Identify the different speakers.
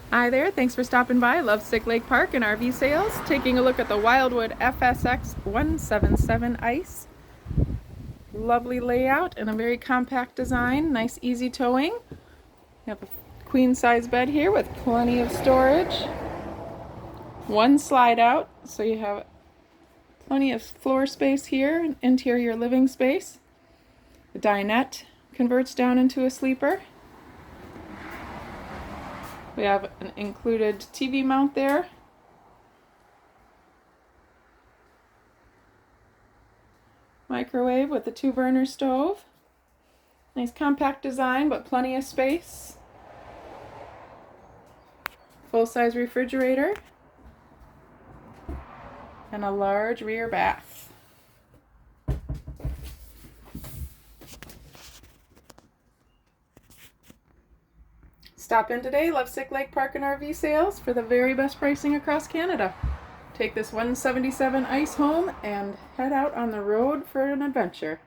Speaker 1: Hi there, thanks for stopping by Lovesick Lake Park and RV Sales. Taking a look at the Wildwood FSX 177 Ice. Lovely layout and a very compact design, nice easy towing. You have a queen size bed here with plenty of storage. One slide out, so you have plenty of floor space here, interior living space. The dinette converts down into a sleeper. We have an included TV mount there. Microwave with a 2-burner stove. Nice compact design, but plenty of space. Full-size refrigerator. And a large rear bath. Stop in today, Lovesick Lake Park and RV Sales, for the very best pricing across Canada. Take this 177 Ice home and head out on the road for an adventure.